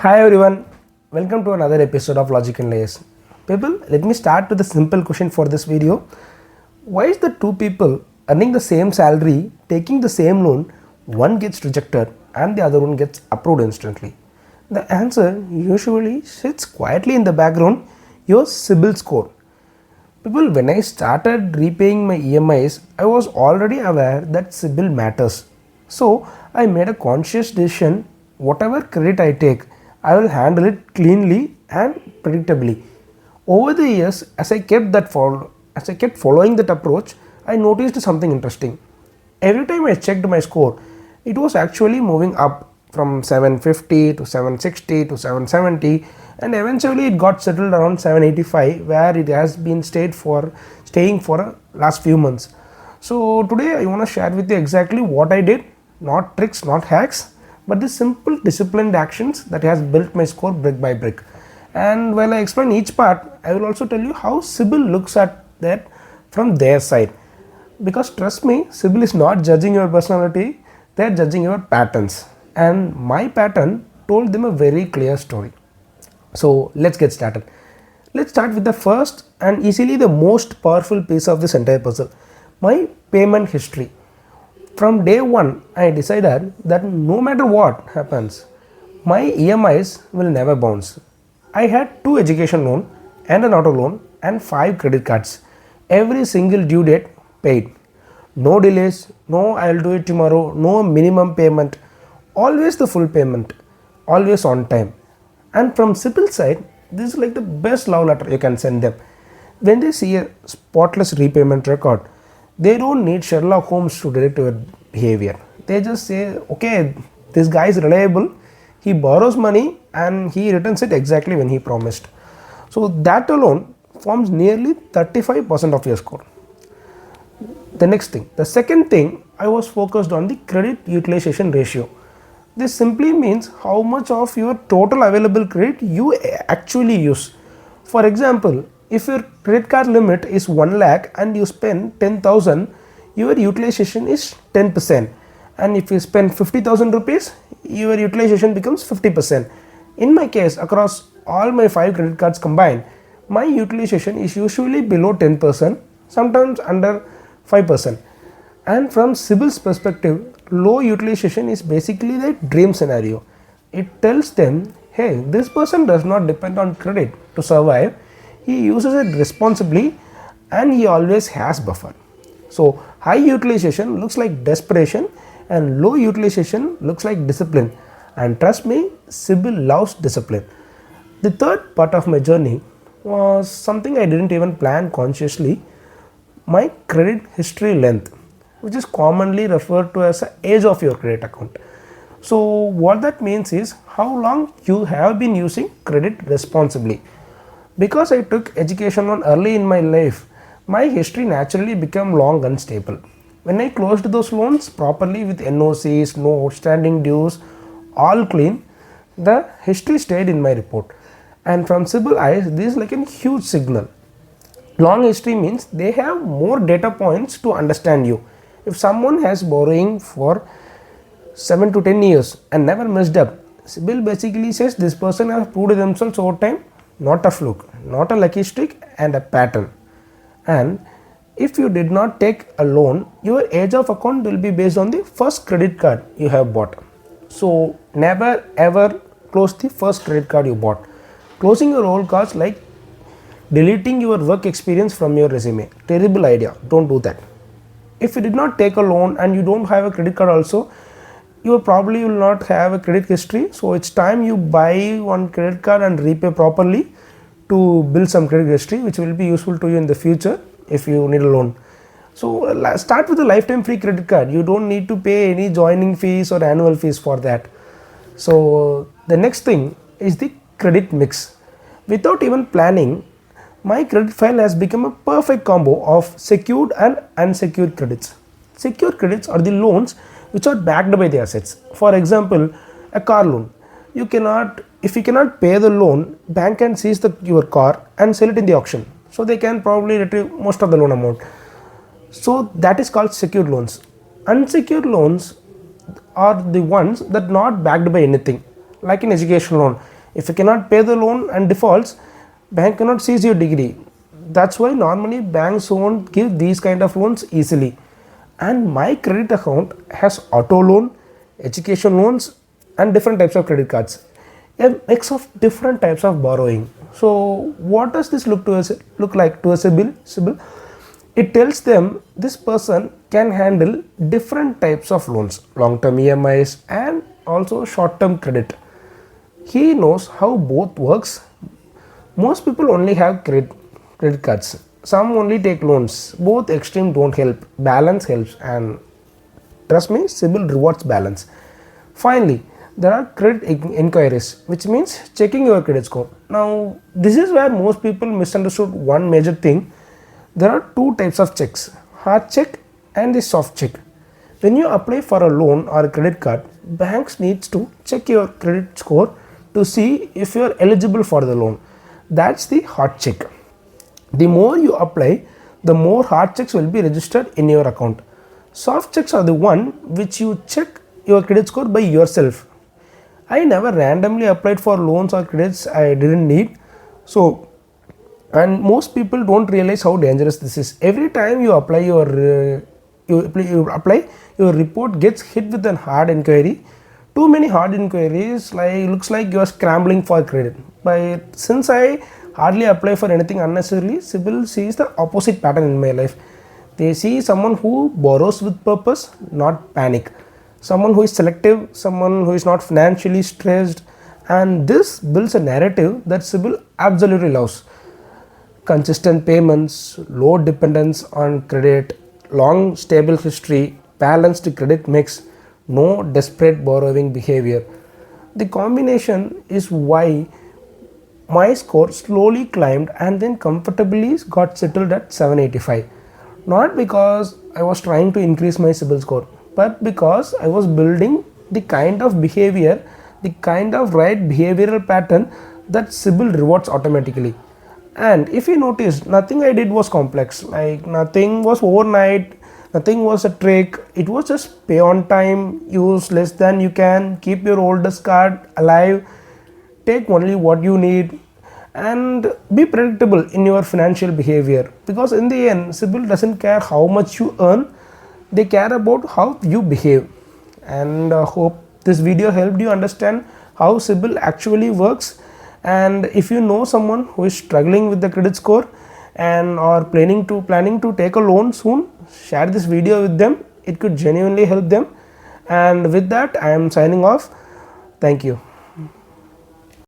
Hi everyone, welcome to another episode of Logic and Layers. People, let me start with a simple question for this video. Why is the two people earning the same salary, taking the same loan, one gets rejected and the other one gets approved instantly? The answer usually sits quietly in the background, your CIBIL score. People, when I started repaying my EMIs, I was already aware that CIBIL matters. So I made a conscious decision, whatever credit I take, I will handle it cleanly and predictably. Over the years, as I kept following that approach, I noticed something interesting. Every time I checked my score, it was actually moving up from 750 to 760 to 770, and eventually it got settled around 785, where it has been staying for last few months. So today I want to share with you exactly what I did, not tricks, not hacks, but the simple disciplined actions that has built my score brick by brick. And while I explain each part, I will also tell you how CIBIL looks at that from their side. Because trust me, CIBIL is not judging your personality, they are judging your patterns. And my pattern told them a very clear story. So let's get started. Let's start with the first and easily the most powerful piece of this entire puzzle, my payment history. From day one, I decided that no matter what happens, my EMIs will never bounce. I had 2 education loan and an auto loan and 5 credit cards. Every single due date paid. No delays, no I'll do it tomorrow, no minimum payment. Always the full payment, always on time. And from CIBIL side, this is like the best love letter you can send them. When they see a spotless repayment record, they don't need Sherlock Holmes to detect your behavior. They just say, okay, this guy is reliable, he borrows money and he returns it exactly when he promised. So that alone forms nearly 35% of your score. The second thing, I was focused on the credit utilization ratio. This simply means how much of your total available credit you actually use. For example, if your credit card limit is 1 lakh and you spend 10,000, your utilization is 10%. And if you spend 50,000 rupees, your utilization becomes 50%. In my case, across all my 5 credit cards combined, my utilization is usually below 10%, sometimes under 5%. And from CIBIL's perspective, low utilization is basically the dream scenario. It tells them, hey, this person does not depend on credit to survive. He uses it responsibly and he always has buffer. So high utilization looks like desperation and low utilization looks like discipline. And trust me, CIBIL loves discipline. The third part of my journey was something I didn't even plan consciously, my credit history length, which is commonly referred to as the age of your credit account. So what that means is how long you have been using credit responsibly. Because I took education loan early in my life, my history naturally became long and stable. When I closed those loans properly with NOCs, no outstanding dues, all clean, the history stayed in my report. And from CIBIL eyes, this is like a huge signal. Long history means they have more data points to understand you. If someone has borrowing for 7 to 10 years and never messed up, CIBIL basically says this person has proved themselves over time, not a fluke, not a lucky streak, and a pattern. And if you did not take a loan, your age of account will be based on the first credit card you have bought. So never ever close the first credit card you bought. Closing your old cards like deleting your work experience from your resume. Terrible idea. Don't do that. If you did not take a loan and you don't have a credit card also, you probably will not have a credit history. So it's time you buy one credit card and repay properly to build some credit history, which will be useful to you in the future if you need a loan. So start with a lifetime free credit card. You don't need to pay any joining fees or annual fees for that. So the next thing is the credit mix. Without even planning, my credit file has become a perfect combo of secured and unsecured credits. Secured credits are the loans which are backed by the assets. For example, a car loan. If you cannot pay the loan, bank can seize your car and sell it in the auction. So they can probably retrieve most of the loan amount. So that is called secured loans. Unsecured loans are the ones that not backed by anything, like an education loan. If you cannot pay the loan and defaults, bank cannot seize your degree. That's why normally banks won't give these kind of loans easily. And my credit account has auto loan, education loans, and different types of credit cards, a mix of different types of borrowing. So what does this look like to a CIBIL? It tells them this person can handle different types of loans, long-term EMIs and also short-term credit. He knows how both works. Most people only have credit cards. Some only take loans. Both extreme don't help. Balance helps, and trust me, CIBIL rewards balance. Finally, there are credit inquiries, which means checking your credit score. Now, this is where most people misunderstood one major thing. There are two types of checks, hard check and the soft check. When you apply for a loan or a credit card, banks needs to check your credit score to see if you are eligible for the loan. That's the hard check. The more you apply, the more hard checks will be registered in your account. Soft checks are the one which you check your credit score by yourself. I never randomly applied for loans or credits I didn't need. So, and most people don't realize how dangerous this is. Every time you apply your report gets hit with a hard inquiry. Too many hard inquiries, like looks like you are scrambling for credit. But since I hardly apply for anything unnecessarily, CIBIL sees the opposite pattern in my life. They see someone who borrows with purpose, not panic. Someone who is selective, someone who is not financially stressed, and this builds a narrative that CIBIL absolutely loves. Consistent payments, low dependence on credit, long stable history, balanced credit mix, no desperate borrowing behavior. The combination is why my score slowly climbed and then comfortably got settled at 785. Not because I was trying to increase my CIBIL score, but because I was building the kind of behavior, the kind of right behavioral pattern that CIBIL rewards automatically. And if you notice, nothing I did was complex, like nothing was overnight, nothing was a trick. It was just pay on time, use less than you can, keep your oldest card alive, take only what you need, and be predictable in your financial behavior. Because in the end, CIBIL doesn't care how much you earn, they care about how you behave. And hope this video helped you understand how CIBIL actually works. And if you know someone who is struggling with the credit score and or planning to take a loan soon, share this video with them. It could genuinely help them. And with that, I am signing off. Thank you.